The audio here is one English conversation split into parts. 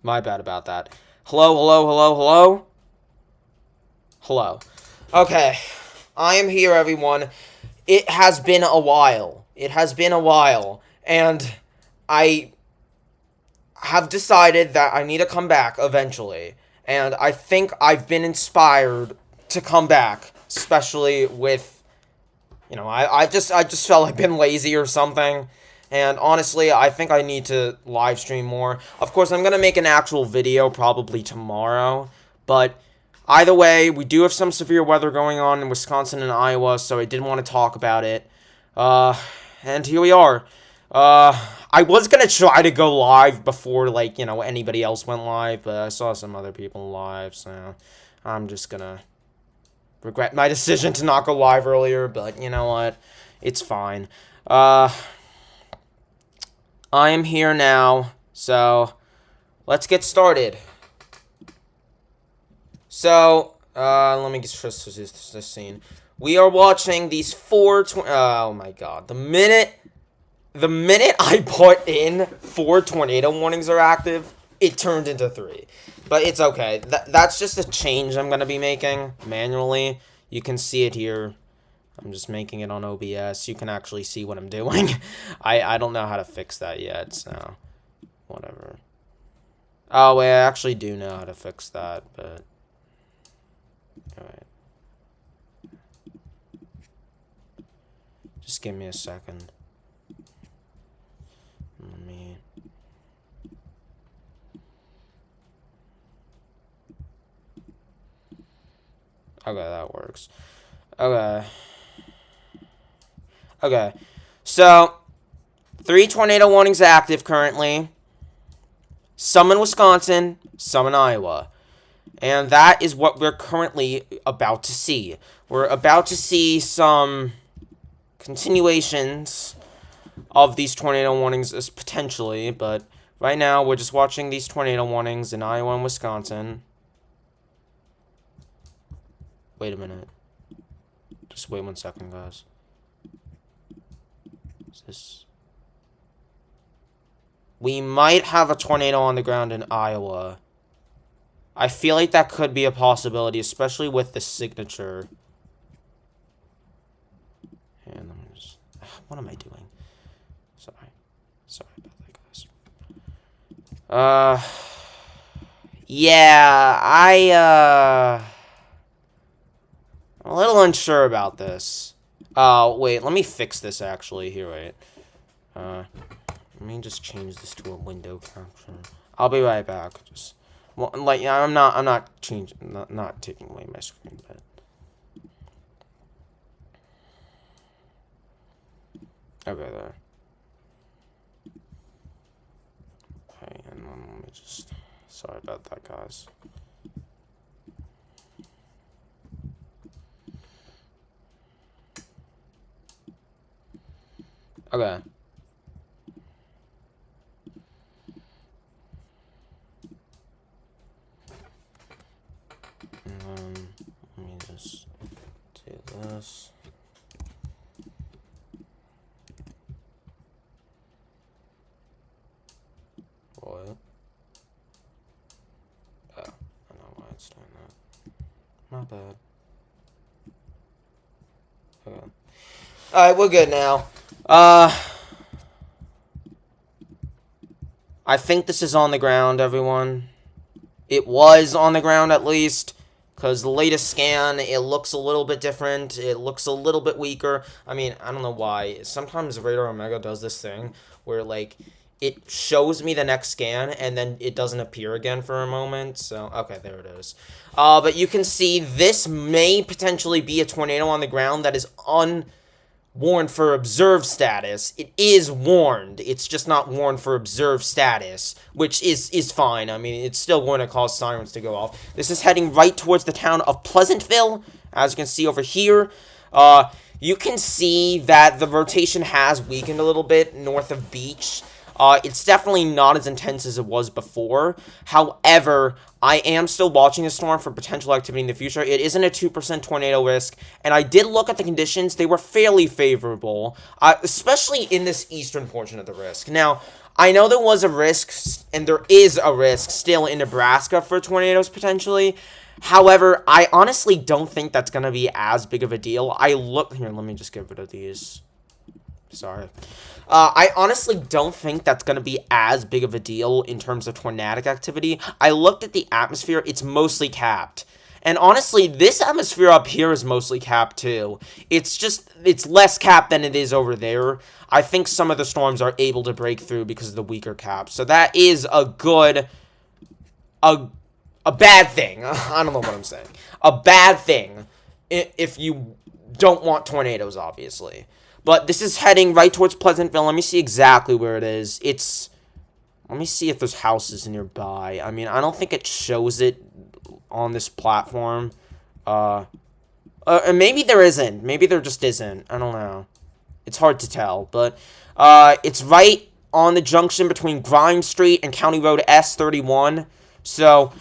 My bad about that. Hello, hello, hello, hello? Hello. Okay. I am here, everyone. It has been a while. It has been a while. And I have decided that I need to come back eventually. And I think I've been inspired to come back. Especially with, I just felt I've been lazy or something. And honestly, I think I need to live stream more. Of course, I'm going to make an actual video probably tomorrow. But either way, we do have some severe weather going on in Wisconsin and Iowa, so I did want to talk about it. And here we are. I was going to try to go live before, anybody else went live, but I saw some other people live, so I'm just going to regret my decision to not go live earlier, but you know what? It's fine. I am here now, so let's get started. So, let me just this scene. We are watching these oh my god. The minute I put in 4 tornado warnings are active, it turned into 3. But it's okay. That's just a change I'm going to be making manually. You can see it here. I'm just making it on OBS. You can actually see what I'm doing. I don't know how to fix that yet, so whatever. Oh, wait, I actually do know how to fix that, but alright. Just give me a second. Let me... Okay, that works. Okay. Okay. So, 3 tornado warnings active currently. Some in Wisconsin, some in Iowa. And that is what we're currently about to see. We're about to see some continuations of these tornado warnings as potentially, but right now we're just watching these tornado warnings in Iowa and Wisconsin. Wait a minute. Just wait 1 second, guys. Is this... We might have a tornado on the ground in Iowa. I feel like that could be a possibility, especially with the signature. And let me just... What am I doing? Sorry about that, guys. Yeah, I'm a little unsure about this. Wait, let me fix this, actually. Here, wait. Let me just change this to a window capture. I'll be right back. Just... Well, I'm not changing, not taking away my screen, but... Okay, there. Okay, and then let me just... Sorry about that, guys. Okay. Let me just do this. What? Oh, I know why it's doing that. Not bad. Okay. Alright, we're good now. I think this is on the ground, everyone. It was on the ground, at least. Because the latest scan, it looks a little bit different. It looks a little bit weaker. I mean, I don't know why. Sometimes Radar Omega does this thing where, like, it shows me the next scan, and then it doesn't appear again for a moment. So, okay, there it is. But you can see this may potentially be a tornado on the ground that is warned for observed status. It is warned. It's just not warned for observed status, which is fine. I mean, it's still going to cause sirens to go off. This is heading right towards the town of Pleasantville, as you can see over here. You can see that the rotation has weakened a little bit north of Beach. It's definitely not as intense as it was before. However, I am still watching the storm for potential activity in the future. It isn't a 2% tornado risk, and I did look at the conditions. They were fairly favorable, especially in this eastern portion of the risk. Now, I know there was a risk, and there is a risk still in Nebraska for tornadoes potentially. However, I honestly don't think that's going to be as big of a deal. Here, let me just get rid of these. Sorry. I honestly don't think that's going to be as big of a deal in terms of tornadic activity. I looked at the atmosphere. It's mostly capped. And honestly, this atmosphere up here is mostly capped too. It's less capped than it is over there. I think some of the storms are able to break through because of the weaker cap. So that is a, a bad thing. I don't know what I'm saying. A bad thing if you don't want tornadoes, obviously. But this is heading right towards Pleasantville. Let me see exactly where it is. Let me see if there's houses nearby. I mean, I don't think it shows it on this platform. Maybe there isn't. Maybe there just isn't. I don't know. It's hard to tell. But, it's right on the junction between Grimes Street and County Road S31. So,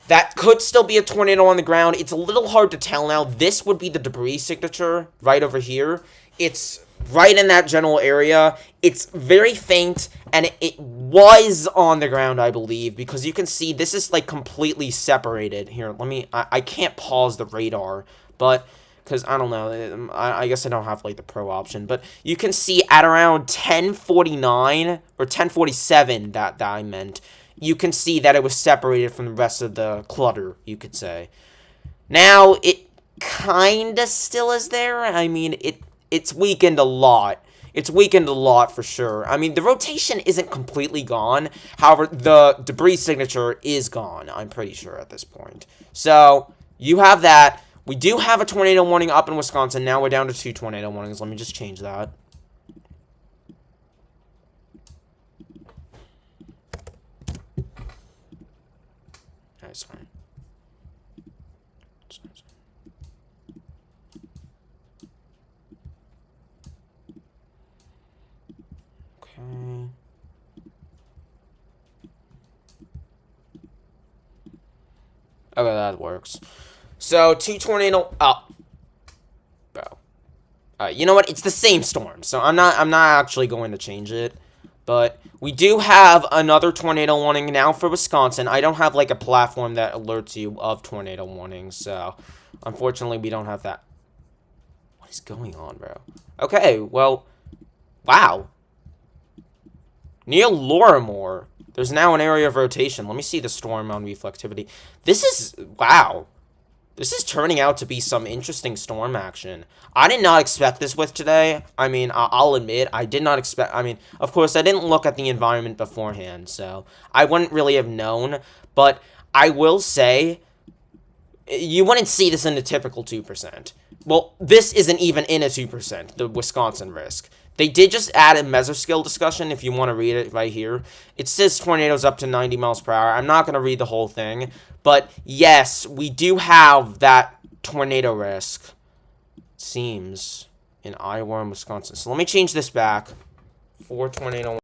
that could still be a tornado on the ground. It's a little hard to tell now. This would be the debris signature right over here. It's right in that general area. It's very faint, and it was on the ground, I believe, because you can see this is, like, completely separated. Here, I can't pause the radar, but, because, I don't know, I guess I don't have, like, the pro option, but you can see at around 10:49, or 10:47, that I meant, you can see that it was separated from the rest of the clutter, you could say. Now, it kinda still is there. I mean, it's weakened a lot. It's weakened a lot for sure. I mean, the rotation isn't completely gone. However, the debris signature is gone, I'm pretty sure at this point. So, you have that. We do have a tornado warning up in Wisconsin. Now we're down to 2 tornado warnings. Let me just change that. Nice one. Okay. Okay, that works. So, 2 tornado... Oh. Bro. You know what? It's the same storm, so I'm not actually going to change it. But we do have another tornado warning now for Wisconsin. I don't have, like, a platform that alerts you of tornado warnings, so... Unfortunately, we don't have that. What is going on, bro? Okay, well... Wow. Near Lorimore, there's now an area of rotation. Let me see the storm on reflectivity. This is... Wow. This is turning out to be some interesting storm action. I did not expect this with today. I mean, I'll admit, I did not expect... I mean, of course, I didn't look at the environment beforehand, so I wouldn't really have known. But I will say, you wouldn't see this in the typical 2%. Well, this isn't even in a 2%, the Wisconsin risk. They did just add a mesoscale discussion, if you want to read it right here. It says tornadoes up to 90 miles per hour. I'm not going to read the whole thing. But, yes, we do have that tornado risk, it seems, in Iowa and Wisconsin. So let me change this back. 4 tornado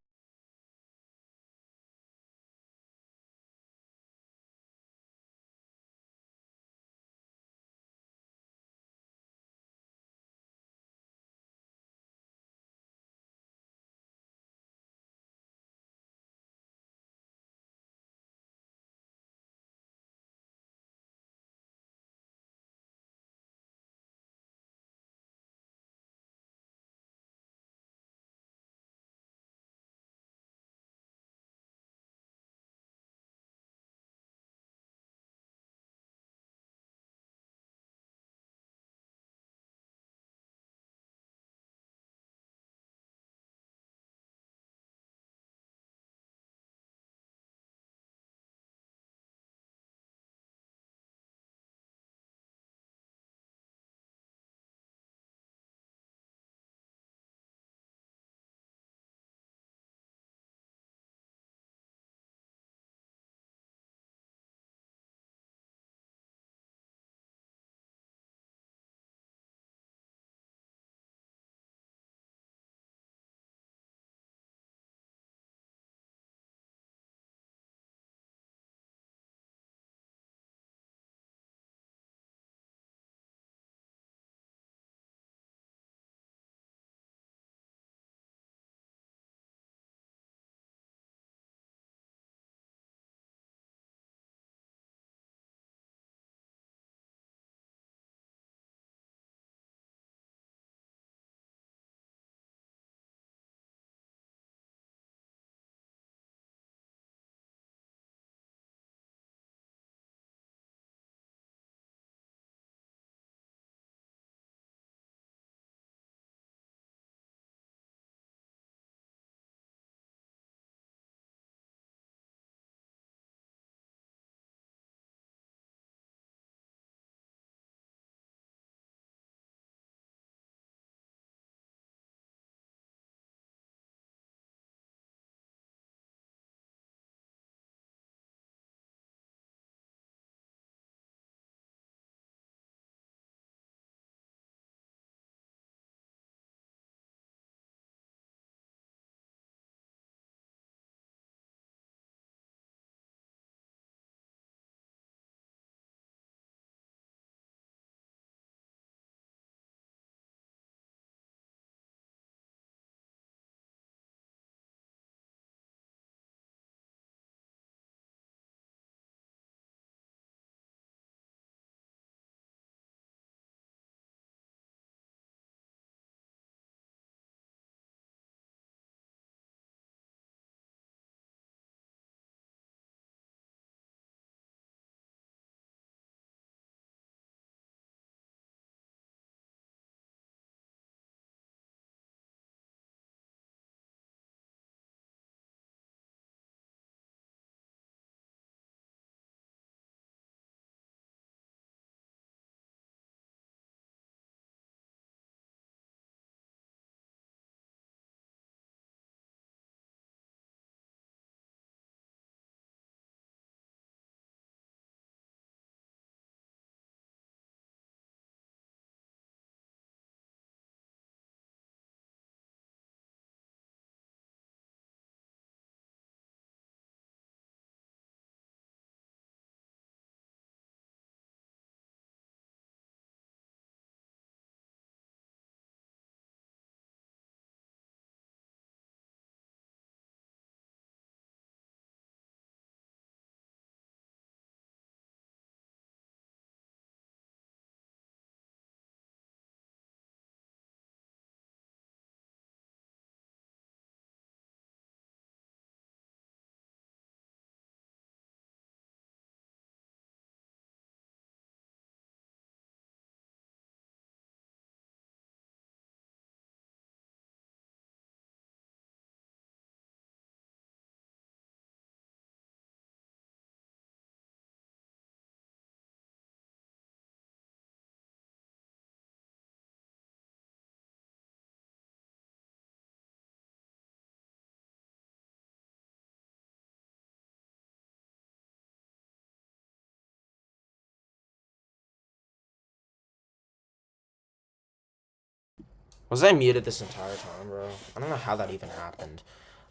Was I muted this entire time, bro? I don't know how that even happened.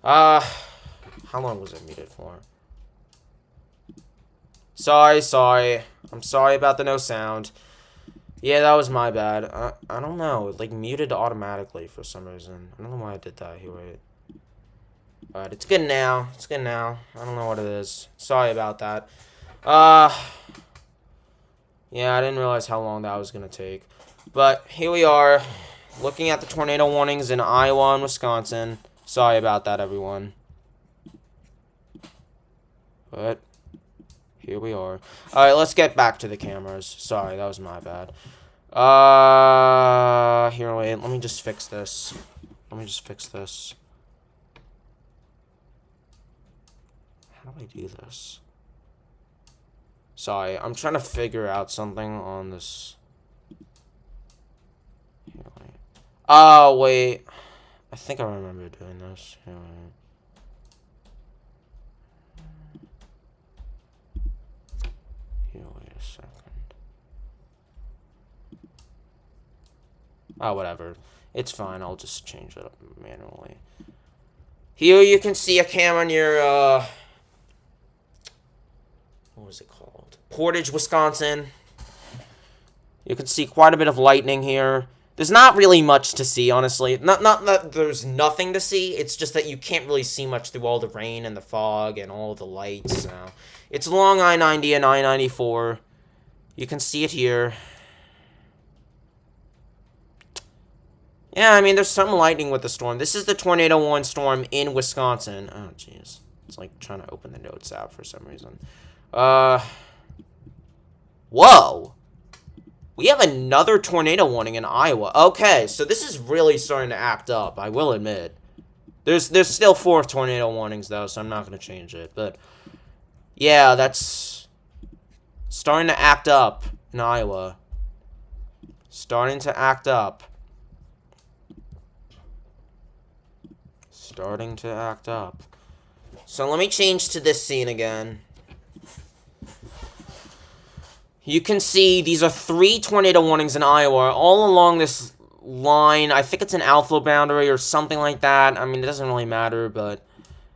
How long was I muted for? Sorry. I'm sorry about the no sound. Yeah, that was my bad. I don't know. It, like, muted automatically for some reason. I don't know why I did that. Here, wait. But it's good now. It's good now. I don't know what it is. Sorry about that. Yeah, I didn't realize how long that was gonna take. But here we are, looking at the tornado warnings in Iowa and Wisconsin. Sorry about that, everyone. But here we are. Alright, let's get back to the cameras. Sorry, that was my bad. Here, wait, let me just fix this. How do I do this? Sorry, I'm trying to figure out something on this. Here, wait. Oh, wait. I think I remember doing this. Here, wait. Wait a second. Oh, whatever. It's fine. I'll just change it up manually. Here you can see a camera near, what was it called? Portage, Wisconsin. You can see quite a bit of lightning here. There's not really much to see, honestly. Not that there's nothing to see. It's just that you can't really see much through all the rain and the fog and all the lights. So. It's along I-90 and I-94. You can see it here. Yeah, I mean, there's some lightning with the storm. This is the Tornado 1 storm in Wisconsin. Oh, jeez. It's like trying to open the notes app for some reason. Whoa! We have another tornado warning in Iowa. Okay, so this is really starting to act up, I will admit. There's still 4 tornado warnings, though, so I'm not going to change it. But, yeah, that's starting to act up in Iowa. Starting to act up. So let me change to this scene again. You can see these are 3 tornado warnings in Iowa, all along this line. I think it's an alpha boundary or something like that. I mean, it doesn't really matter, but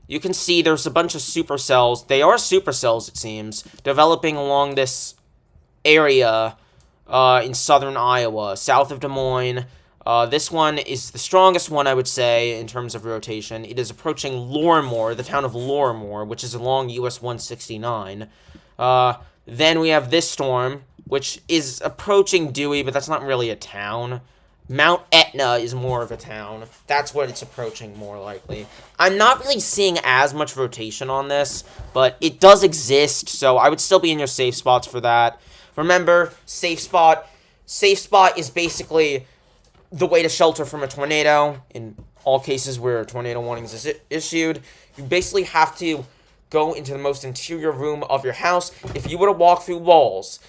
you can see there's a bunch of supercells. They are supercells, it seems, developing along this area in southern Iowa, south of Des Moines. This one is the strongest one, I would say, in terms of rotation. It is approaching Lorimore, the town of Lorimore, which is along US 169. Then we have this storm, which is approaching Dewey, but that's not really a town. Mount Etna is more of a town. That's what it's approaching more likely. I'm not really seeing as much rotation on this, but it does exist, so I would still be in your safe spots for that. Remember, safe spot. Safe spot is basically the way to shelter from a tornado. In all cases where tornado warnings is issued, you basically have to go into the most interior room of your house. If you were to walk through walls,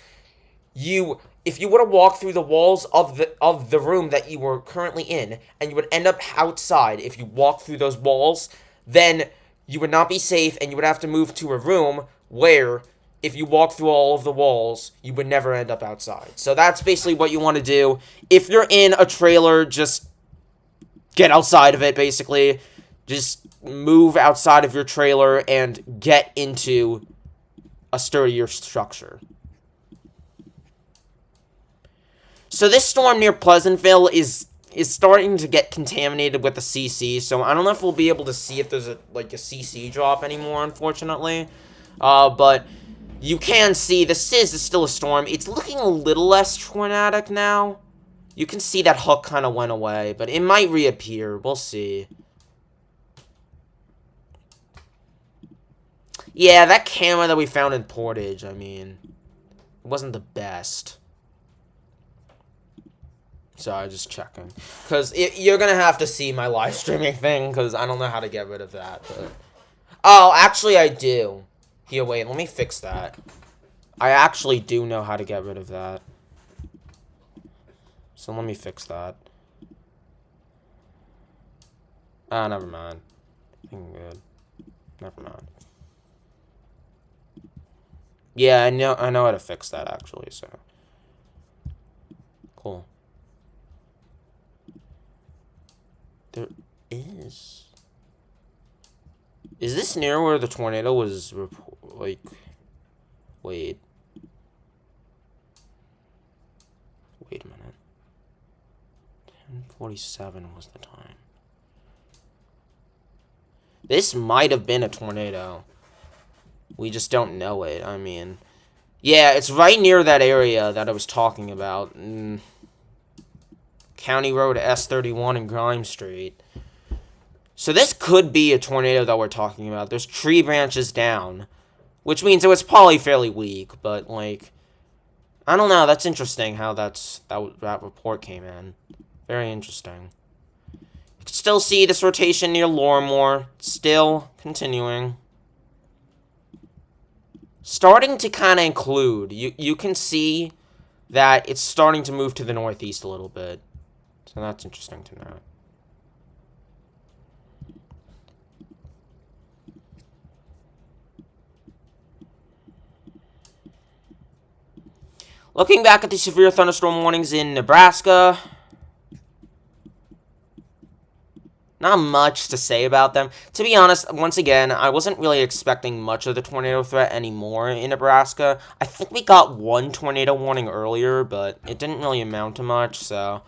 if you were to walk through the walls of the room that you were currently in, and you would end up outside, if you walk through those walls, then you would not be safe, and you would have to move to a room where, if you walk through all of the walls, you would never end up outside. So that's basically what you want to do. If you're in a trailer, just get outside of it, basically. Just move outside of your trailer and get into a sturdier structure. So this storm near Pleasantville is starting to get contaminated with the CC, so I don't know if we'll be able to see if there's a CC drop anymore, unfortunately. But you can see the Sizz is still a storm. It's looking a little less tornadic now. You can see that hook kind of went away, but it might reappear. We'll see. Yeah, that camera that we found in Portage, I mean, it wasn't the best. Sorry, just checking. Because you're going to have to see my live streaming thing, because I don't know how to get rid of that. But... oh, actually I do. Here, wait, let me fix that. I actually do know how to get rid of that. So let me fix that. Ah, never mind. I think I'm good. Never mind. Yeah, I know how to fix that, actually, so. Cool. There is. Is this near where the tornado was, like... Wait. Wait a minute. 10:47 was the time. This might have been a tornado. We just don't know it. I mean... Yeah, it's right near that area that I was talking about. County Road S31 and Grime Street. So this could be a tornado that we're talking about. There's tree branches down. Which means it was probably fairly weak, but, like... I don't know, that's interesting how that report came in. Very interesting. You can still see this rotation near Lorimore. Still continuing. Starting to kind of include. You can see that it's starting to move to the northeast a little bit. So that's interesting to note. Looking back at the severe thunderstorm warnings in Nebraska, not much to say about them. To be honest, once again, I wasn't really expecting much of the tornado threat anymore in Nebraska. I think we got one tornado warning earlier, but it didn't really amount to much, so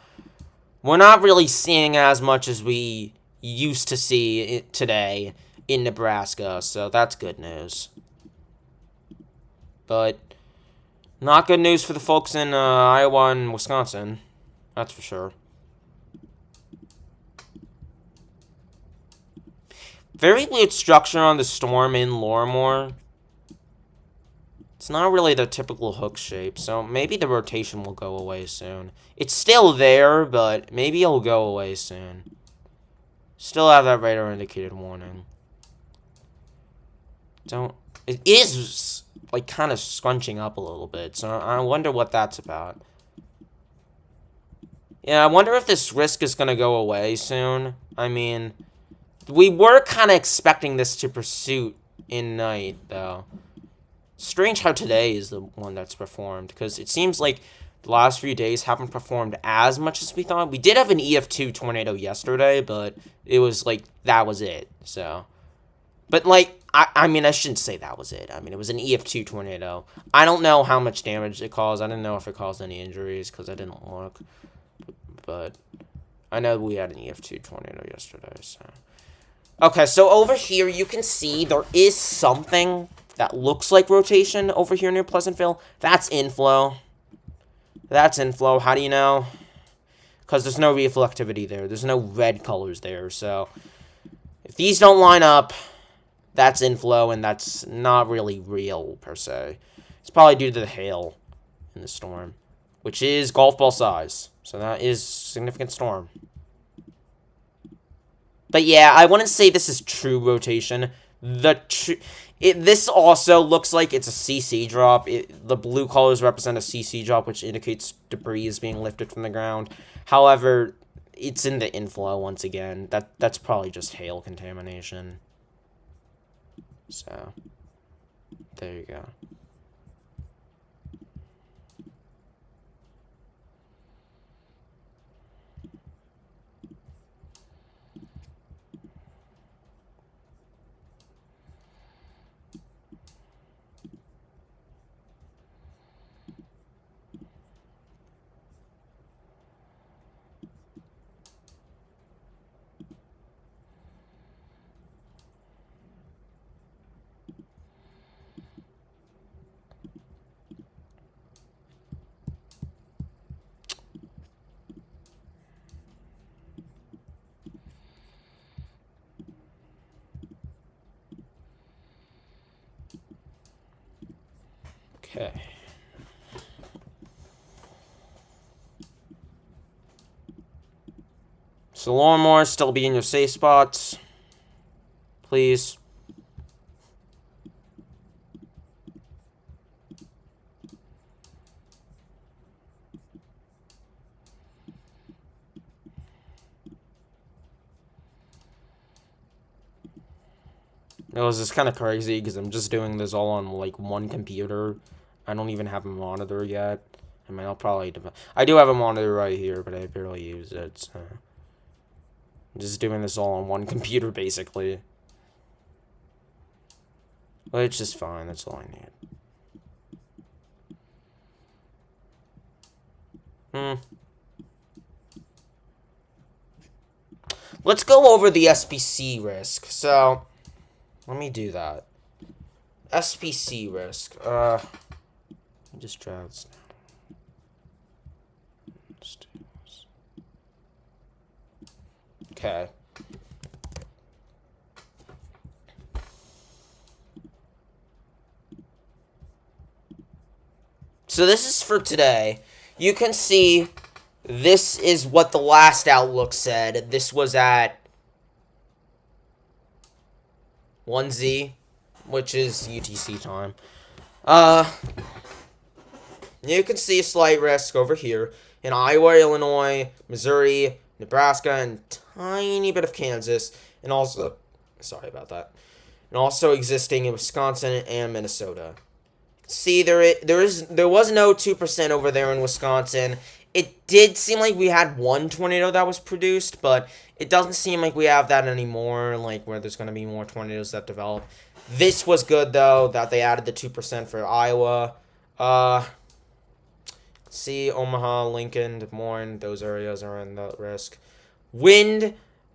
we're not really seeing as much as we used to see today in Nebraska, so that's good news. But not good news for the folks in Iowa and Wisconsin. That's for sure. Very weird structure on the storm in Lorimore. It's not really the typical hook shape, so maybe the rotation will go away soon. It's still there, but maybe it'll go away soon. Still have that radar indicated warning. It is like kind of scrunching up a little bit, so I wonder what that's about. Yeah, I wonder if this risk is going to go away soon. I mean, we were kind of expecting this to pursue in night, though. Strange how today is the one that's performed, because it seems like the last few days haven't performed as much as we thought. We did have an EF2 tornado yesterday, but it was like, that was it, so. But, like, I mean, I shouldn't say that was it. I mean, it was an EF2 tornado. I don't know how much damage it caused. I didn't know if it caused any injuries, because I didn't look. But I know we had an EF2 tornado yesterday, so. Okay, so over here, you can see there is something that looks like rotation over here near Pleasantville. That's inflow. That's inflow. How do you know? Because there's no reflectivity there. There's no red colors there, so if these don't line up, that's inflow, and that's not really real, per se. It's probably due to the hail in the storm, which is golf ball size. So that is significant storm. But yeah, I wouldn't say this is true rotation. This also looks like it's a CC drop. The blue colors represent a CC drop, which indicates debris is being lifted from the ground. However, it's in the inflow once again. That's probably just hail contamination. So, there you go. Okay. So Lorimore, still be in your safe spots. Please. It was just kind of crazy because I'm just doing this all on like one computer. I don't even have a monitor yet. I mean, I'll probably... I do have a monitor right here, but I barely use it, so... I'm just doing this all on one computer, basically. Which is fine, that's all I need. Let's go over the SPC risk. So, let me do that. SPC risk. Just drag this down. Okay. So this is for today. You can see this is what the last outlook said. This was at 1Z, which is UTC time. You can see a slight risk over here in Iowa, Illinois, Missouri, Nebraska, and tiny bit of Kansas, and also, sorry about that, and also existing in Wisconsin and Minnesota. See, there was no 2% over there in Wisconsin. It did seem like we had one tornado that was produced, but it doesn't seem like we have that anymore, like where there's going to be more tornadoes that develop. This was good, though, that they added the 2% for Iowa. See, Omaha, Lincoln, Des Moines, those areas are in the risk. Wind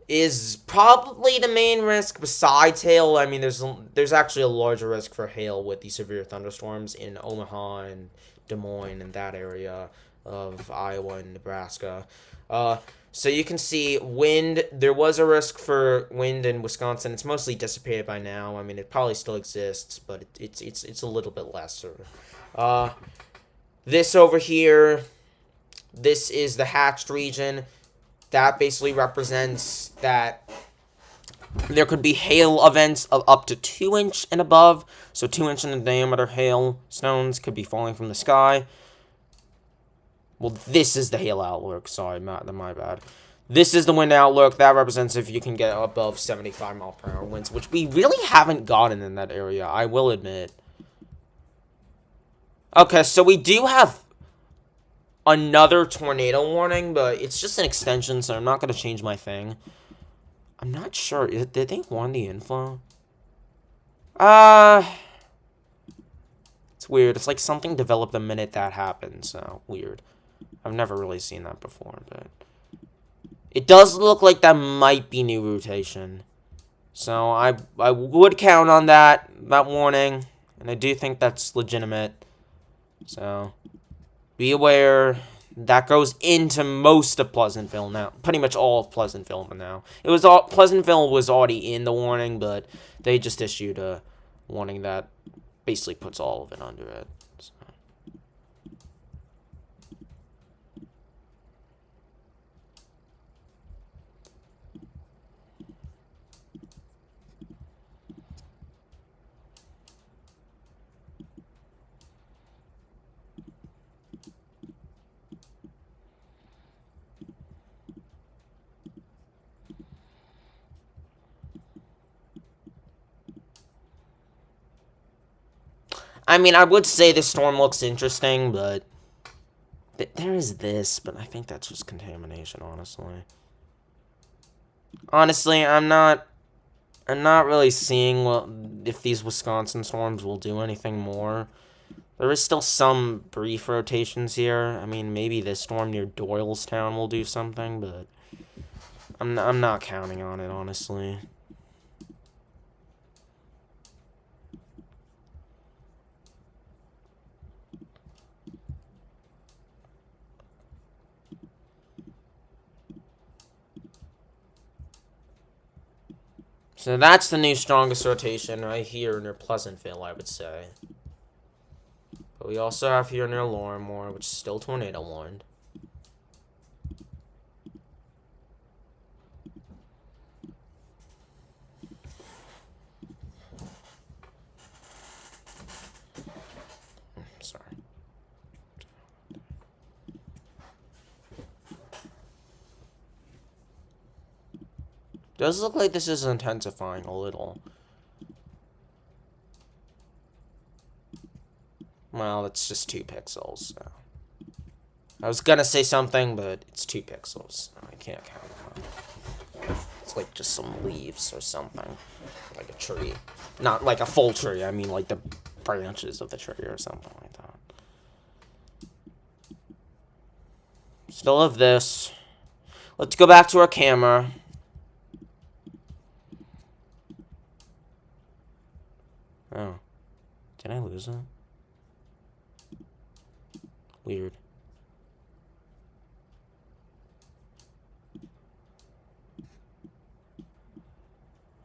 is probably the main risk besides hail. I mean, there's actually a larger risk for hail with these severe thunderstorms in Omaha and Des Moines and that area of Iowa and Nebraska. So you can see wind. There was a risk for wind in Wisconsin. It's mostly dissipated by now. I mean, it probably still exists, but it's a little bit lesser. This over here, this is the hatched region. That basically represents that there could be hail events of up to 2 inch and above. So 2 inch in diameter hail stones could be falling from the sky. Well, this is the hail outlook. Sorry, my bad. This is the wind outlook. That represents if you can get above 75 mile per hour winds, which we really haven't gotten in that area, I will admit. Okay, so we do have another tornado warning, but it's just an extension, so I'm not going to change my thing. I'm not sure. Did they warn the inflow? It's weird. It's like something developed the minute that happened, so weird. I've never really seen that before, but it does look like that might be new rotation. So I would count on that warning, and I do think that's legitimate. So be aware. That goes into most of Pleasantville now. Pretty much all of Pleasantville now. Pleasantville was already in the warning, but they just issued a warning that basically puts all of it under it. So. I mean, I would say this storm looks interesting, but there is this, but I think that's just contamination, honestly. Honestly, I'm not really seeing if these Wisconsin storms will do anything more. There is still some brief rotations here. I mean, maybe this storm near Doylestown will do something, but I'm not counting on it, honestly. So that's the new strongest rotation right here near Pleasantville, I would say. But we also have here near Lorimore, which is still tornado warned. Sorry. Does look like this is intensifying a little. Well, it's just 2 pixels, so. I was gonna say something, but it's 2 pixels. I can't count on it. looks like just some leaves or something. Like a tree. Not like a full tree, I mean like the branches of the tree or something like that. Still have this. Let's go back to our camera. Oh. Did I lose it? Weird.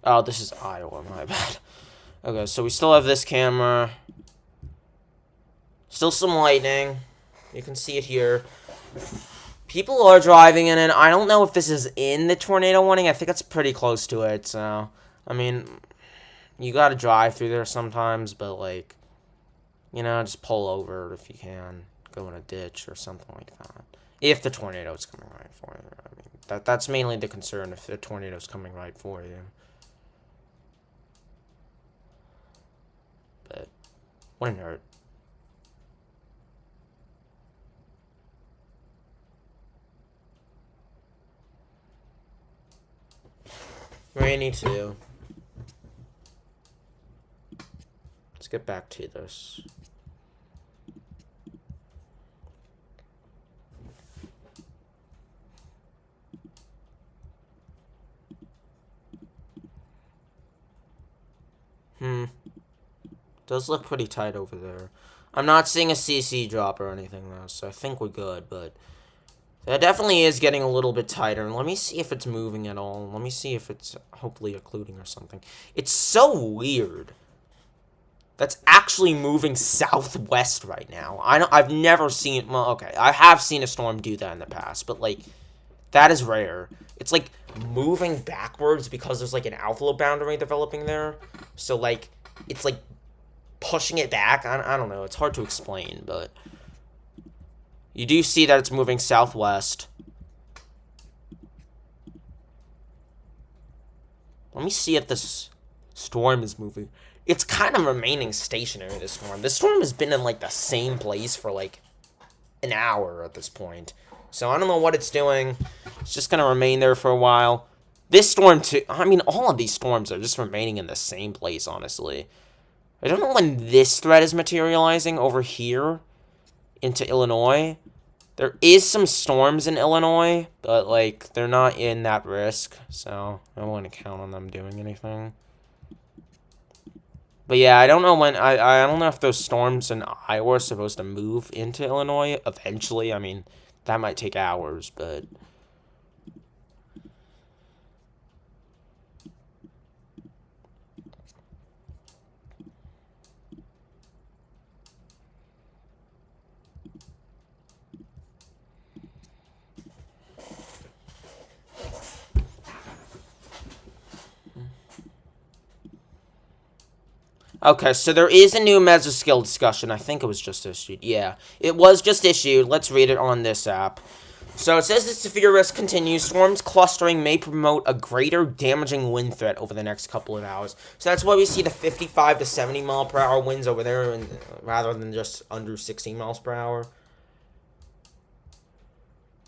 Oh, this is Iowa, my bad. Okay, so we still have this camera. Still some lightning. You can see it here. People are driving in it. I don't know if this is in the tornado warning. I think it's pretty close to it, so... I mean, you gotta drive through there sometimes, but, like... You know, just pull over if you can. Go in a ditch or something like that. If the tornado's coming right for you. I mean, that's mainly the concern, if the tornado's coming right for you. But, wouldn't hurt. Rainy too. Let's get back to this. Does look pretty tight over there. I'm not seeing a CC drop or anything though, so I think we're good, but that definitely is getting a little bit tighter. And let me see if it's moving at all. Let me see if it's hopefully occluding or something. It's so weird. That's actually moving southwest right now. I've never seen, well, okay, I have seen a storm do that in the past, but like that is rare. It's like moving backwards because there's like an outflow boundary developing there. So like it's like pushing it back. I don't know. It's hard to explain, but you do see that it's moving southwest. Let me see if this storm is moving. It's kind of remaining stationary, this storm. This storm has been in, like, the same place for, like, an hour at this point. So I don't know what it's doing. It's just going to remain there for a while. This storm, too. I mean, all of these storms are just remaining in the same place, honestly. I don't know when this threat is materializing over here into Illinois. There is some storms in Illinois, but, like, they're not in that risk. So I wouldn't count on them doing anything. But yeah, I don't know when, I don't know if those storms in Iowa are supposed to move into Illinois eventually. I mean, that might take hours, but... Okay, so there is a new mesoskill discussion. I think it was just issued. Yeah, it was just issued. Let's read it on this app. So it says the severe risk continues. Storms clustering may promote a greater damaging wind threat over the next couple of hours. So that's why we see the 55 to 70 mile per hour winds over there, and rather than just under 60 miles per hour.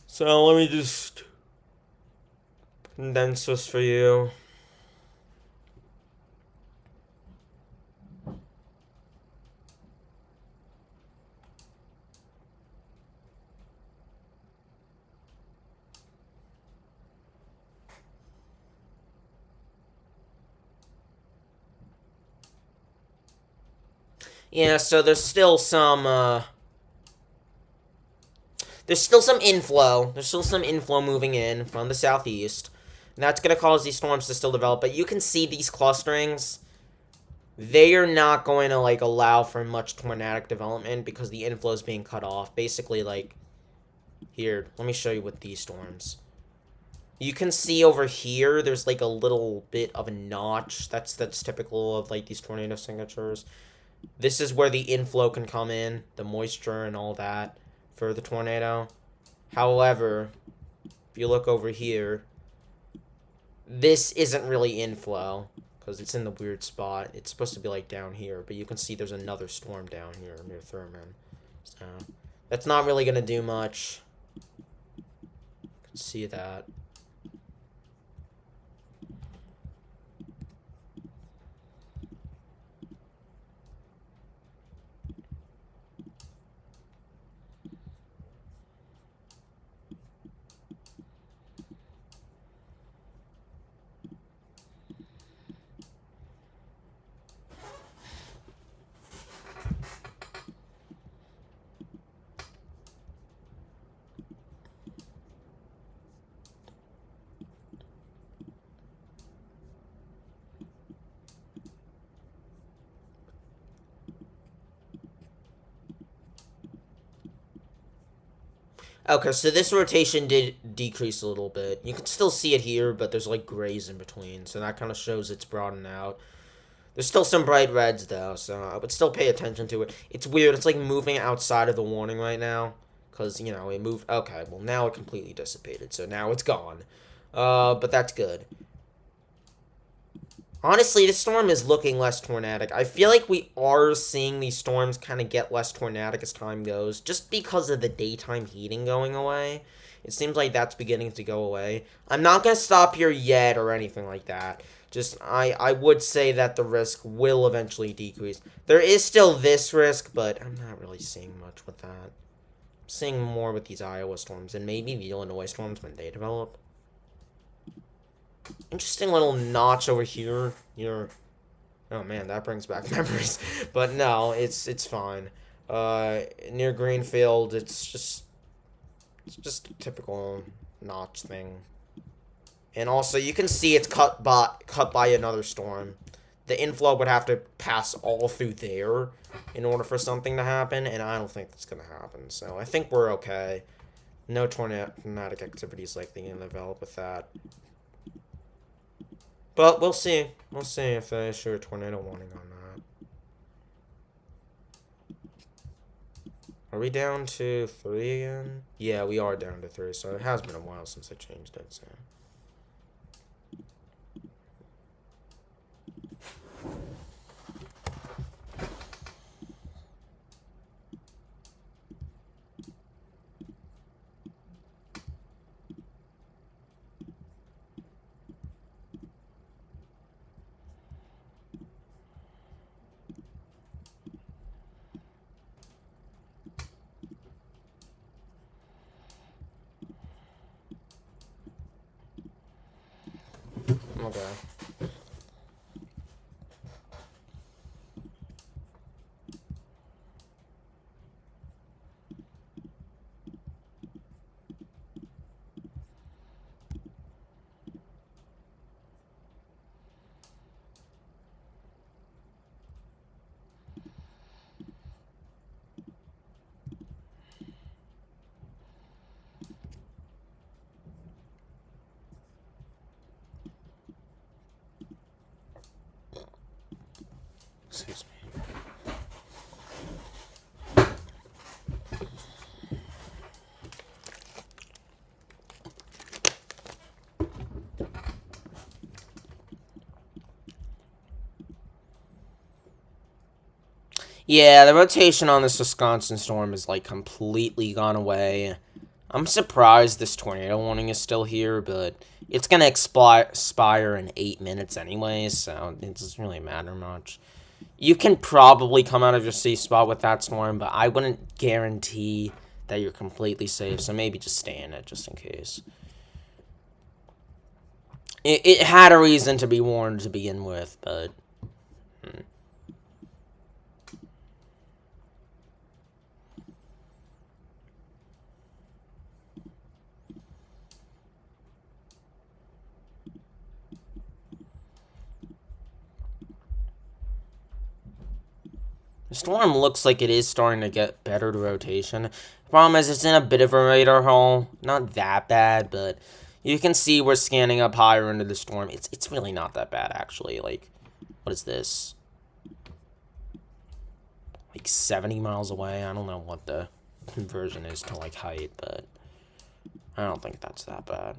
So let me just condense this for you. Yeah, so there's still some inflow. There's still some inflow moving in from the southeast. And that's going to cause these storms to still develop. But you can see these clusterings. They are not going to, like, allow for much tornadic development because the inflow is being cut off. Basically, like, here, let me show you with these storms. You can see over here, there's, like, a little bit of a notch. That's typical of, like, these tornado signatures. This is where the inflow can come in, the moisture and all that for the tornado. However, if you look over here, this isn't really inflow because it's in the weird spot. It's supposed to be like down here, but you can see there's another storm down here near Thurman. So that's not really going to do much. You can see that. Okay, so this rotation did decrease a little bit. You can still see it here, but there's like grays in between, so that kind of shows it's broadened out. There's still some bright reds, though, so I would still pay attention to it. It's weird. It's like moving outside of the warning right now, because, you know, it moved. Okay, well, now it completely dissipated, so now it's gone. But that's good. Honestly, this storm is looking less tornadic. I feel like we are seeing these storms kind of get less tornadic as time goes, just because of the daytime heating going away. It seems like that's beginning to go away. I'm not going to stop here yet or anything like that. Just, I would say that the risk will eventually decrease. There is still this risk, but I'm not really seeing much with that. I'm seeing more with these Iowa storms and maybe the Illinois storms when they develop. Interesting little notch over here. Oh man, that brings back memories. But no, it's fine. Near Greenfield, it's just a typical notch thing. And also, you can see it's cut by another storm. The inflow would have to pass all through there in order for something to happen, and I don't think that's gonna happen. So I think we're okay. No tornadic activities likely to develop with that. But we'll see. We'll see if they issue a tornado warning on that. Are we down to 3 again? Yeah, we are down to 3, so it has been a while since I changed it, so. Okay. Excuse me. Yeah, the rotation on this Wisconsin storm is like completely gone away. I'm surprised this tornado warning is still here, but it's gonna expire in 8 minutes anyways, so it doesn't really matter much. You can probably come out of your safe spot with that storm, but I wouldn't guarantee that you're completely safe, so maybe just stay in it just in case. It had a reason to be warned to begin with, but... The storm looks like it is starting to get better to rotation. The problem is it's in a bit of a radar hole. Not that bad, but you can see we're scanning up higher into the storm. It's really not that bad, actually. Like, what is this? Like 70 miles away? I don't know what the conversion is to, like, height, but I don't think that's that bad.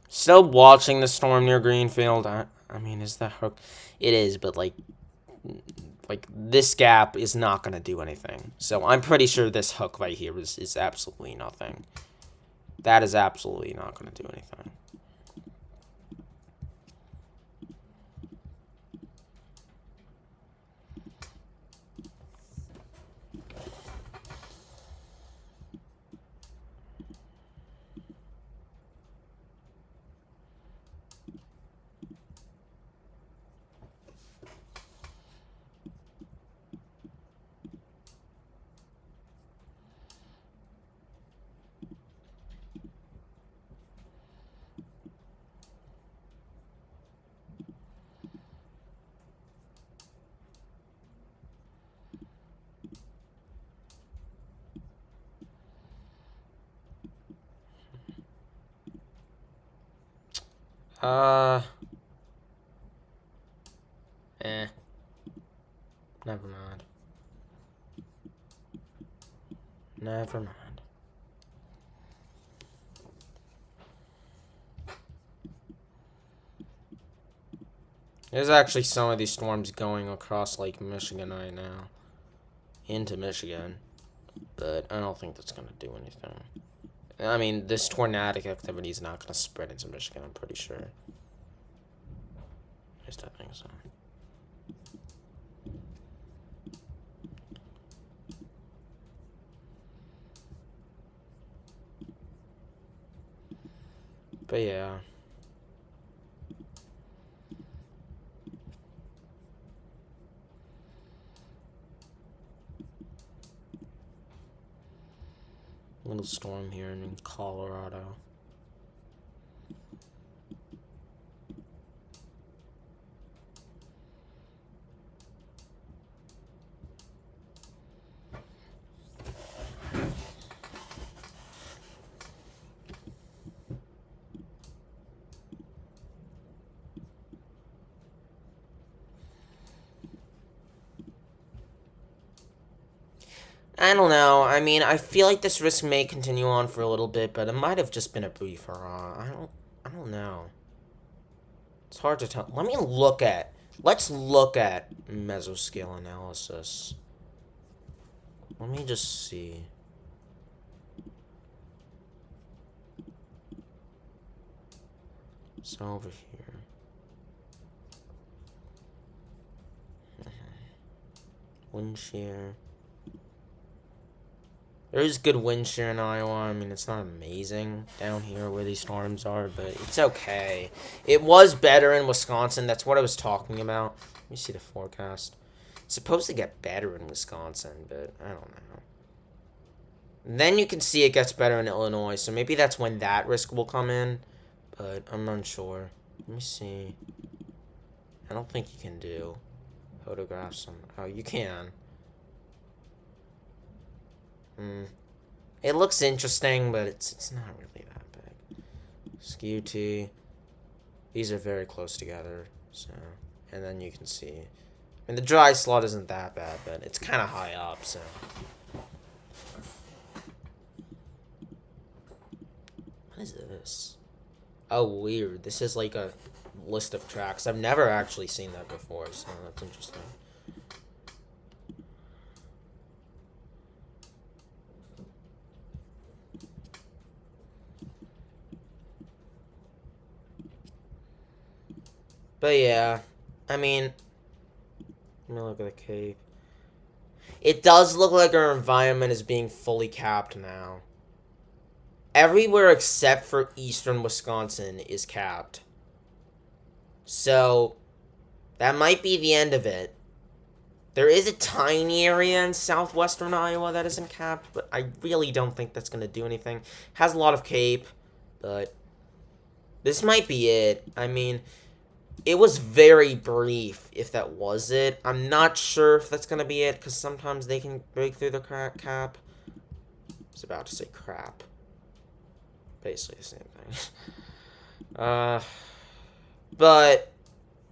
Still watching the storm near Greenfield. I mean, is that hook? It is, but like this gap is not going to do anything. So I'm pretty sure this hook right here is absolutely nothing. That is absolutely not going to do anything. Eh. Never mind. Never mind. There's actually some of these storms going across Lake Michigan right now. Into Michigan. But I don't think that's going to do anything. I mean, this tornadic activity is not going to spread into Michigan, I'm pretty sure. At least I think so. But yeah. Little storm here in Colorado. I don't know. I mean, I feel like this risk may continue on for a little bit, but it might have just been a brief hurrah. I don't know. It's hard to tell. Let's look at mesoscale analysis. Let me just see. So over here. Wind shear. There is good wind shear in Iowa. I mean, it's not amazing down here where these storms are, but it's okay. It was better in Wisconsin. That's what I was talking about. Let me see the forecast. It's supposed to get better in Wisconsin, but I don't know. And then you can see it gets better in Illinois, so maybe that's when that risk will come in, but I'm unsure. Let me see. I don't think you can do photographs on... Oh, you can. It looks interesting, but it's not really that big. Skew T. These are very close together, so... And then you can see... I mean, the dry slot isn't that bad, but it's kind of high up, so... What is this? Oh, weird. This is like a list of tracks. I've never actually seen that before, so that's interesting. But yeah, I mean, let me look at the cape. It does look like our environment is being fully capped now. Everywhere except for eastern Wisconsin is capped. So, that might be the end of it. There is a tiny area in southwestern Iowa that isn't capped, but I really don't think that's going to do anything. Has a lot of cape, but this might be it. I mean... It was very brief, if that was it. I'm not sure if that's going to be it, because sometimes they can break through the cap. I was about to say crap. Basically the same thing. But,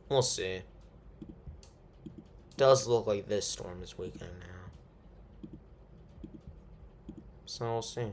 we'll see. Does look like this storm is weakening now. So, we'll see.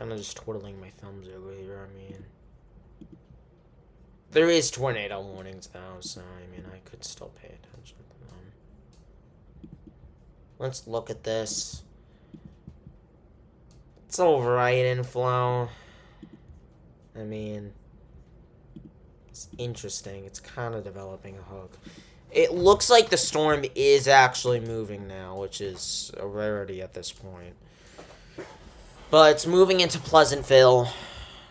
kind of just twiddling my thumbs over here. I mean, there is tornado warnings though, so I mean, I could still pay attention to them. Let's look at this. It's alright, inflow. I mean, it's interesting. It's kind of developing a hook. It looks like the storm is actually moving now, which is a rarity at this point. But it's moving into Pleasantville.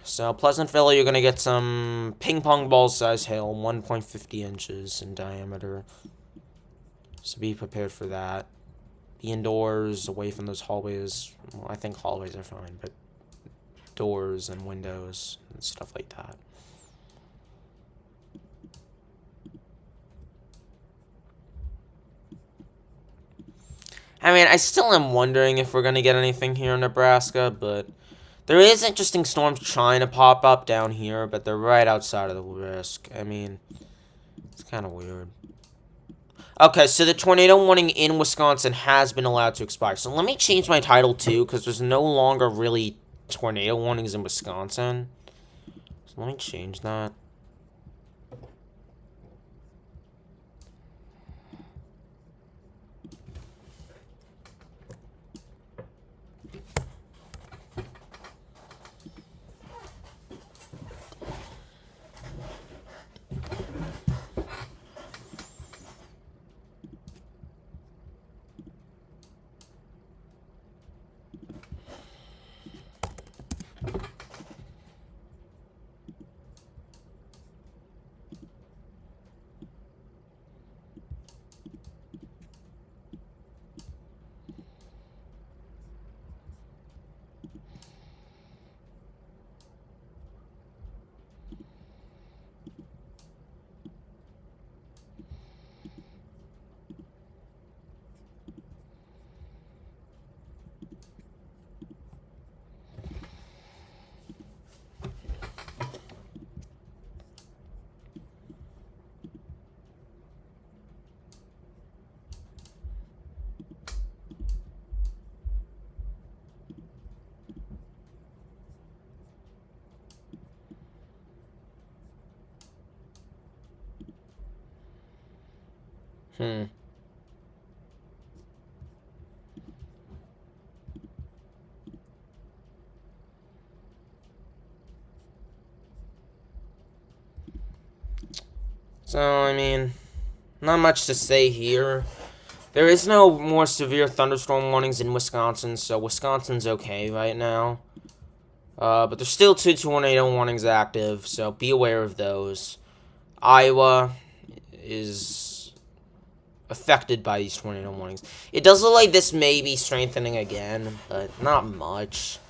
So, Pleasantville, you're going to get some ping-pong ball-size hail, 1.50 inches in diameter. So be prepared for that. Be indoors, away from those hallways. Well, I think hallways are fine, but doors and windows and stuff like that. I mean, I still am wondering if we're going to get anything here in Nebraska, but there is interesting storms trying to pop up down here, but they're right outside of the risk. I mean, it's kind of weird. Okay, so the tornado warning in Wisconsin has been allowed to expire. So let me change my title too, because there's no longer really tornado warnings in Wisconsin. So let me change that. So, I mean, not much to say here. There is no more severe thunderstorm warnings in Wisconsin, so Wisconsin's okay right now. But there's still 2 tornado warnings active, so be aware of those. Iowa is affected by these tornado warnings. It does look like this may be strengthening again, but not much.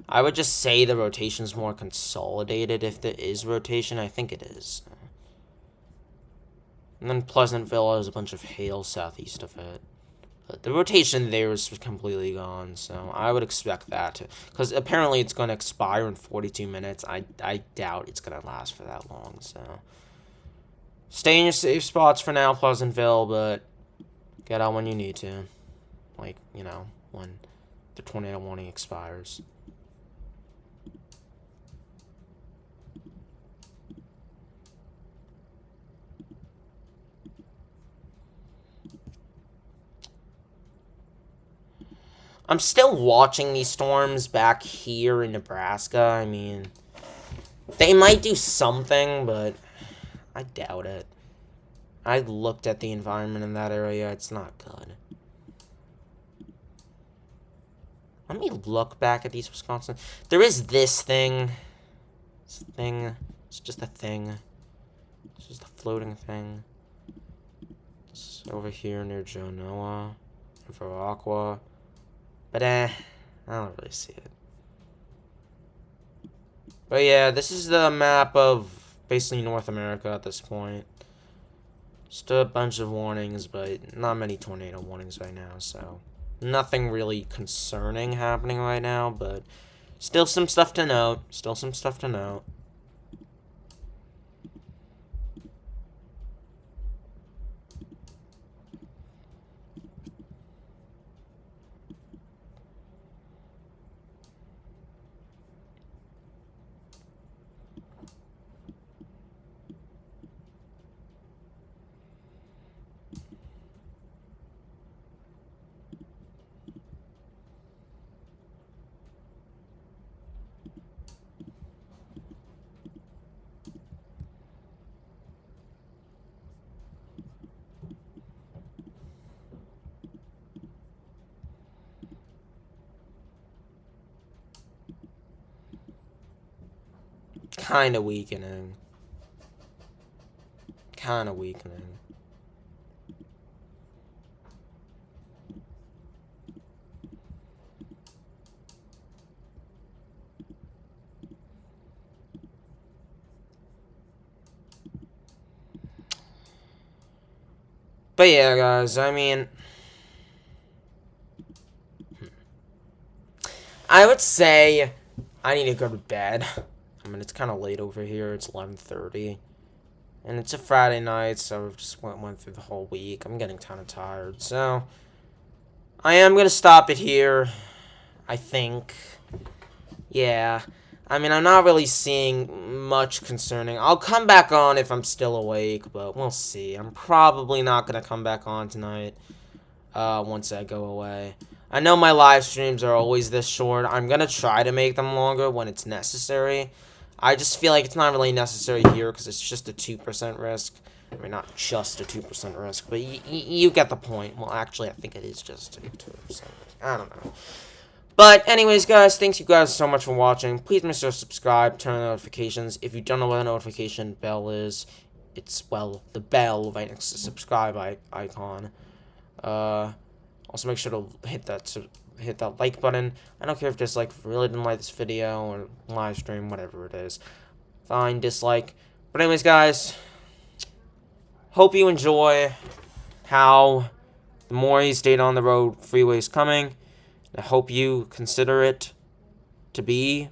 I would just say the rotation's more consolidated if there is rotation. I think it is. And then Pleasantville has a bunch of hail southeast of it. But the rotation there is completely gone, so I would expect that to... Because apparently it's going to expire in 42 minutes. I doubt it's going to last for that long, so... Stay in your safe spots for now, Pleasantville, but get out when you need to. Like, you know, when the tornado warning expires. I'm still watching these storms back here in Nebraska. I mean, they might do something, but I doubt it. I looked at the environment in that area. It's not good. Let me look back at these Wisconsin. There is this thing. This thing. It's just a thing. It's just a floating thing. It's over here near Genoa and Veracqua. But, I don't really see it. But yeah, this is the map of basically North America at this point. Just a bunch of warnings, but not many tornado warnings right now, so... Nothing really concerning happening right now, but still some stuff to note. Still some stuff to note. kind of weakening. Kind of weakening. But yeah, guys, I mean, I would say I need to go to bed. I mean, it's kind of late over here. It's 11:30. And it's a Friday night, so I've just went through the whole week. I'm getting kind of tired. So, I am going to stop it here, I think. Yeah. I mean, I'm not really seeing much concerning. I'll come back on if I'm still awake, but we'll see. I'm probably not going to come back on tonight once I go away. I know my live streams are always this short. I'm going to try to make them longer when it's necessary. I just feel like it's not really necessary here because it's just a 2% risk. I mean, not just a 2% risk, but you get the point. Well, actually, I think it is just a 2%. I don't know. But anyways, guys, thanks you guys so much for watching. Please make sure to subscribe, turn on notifications. If you don't know what a notification bell is, it's, well, the bell right next to the subscribe icon. Also make sure to hit that like button. I don't care if dislike, if you really didn't like this video or live stream, whatever it is. Fine, dislike. But anyways, guys, hope you enjoy how the more you stayed on the road freeway is coming. I hope you consider it to be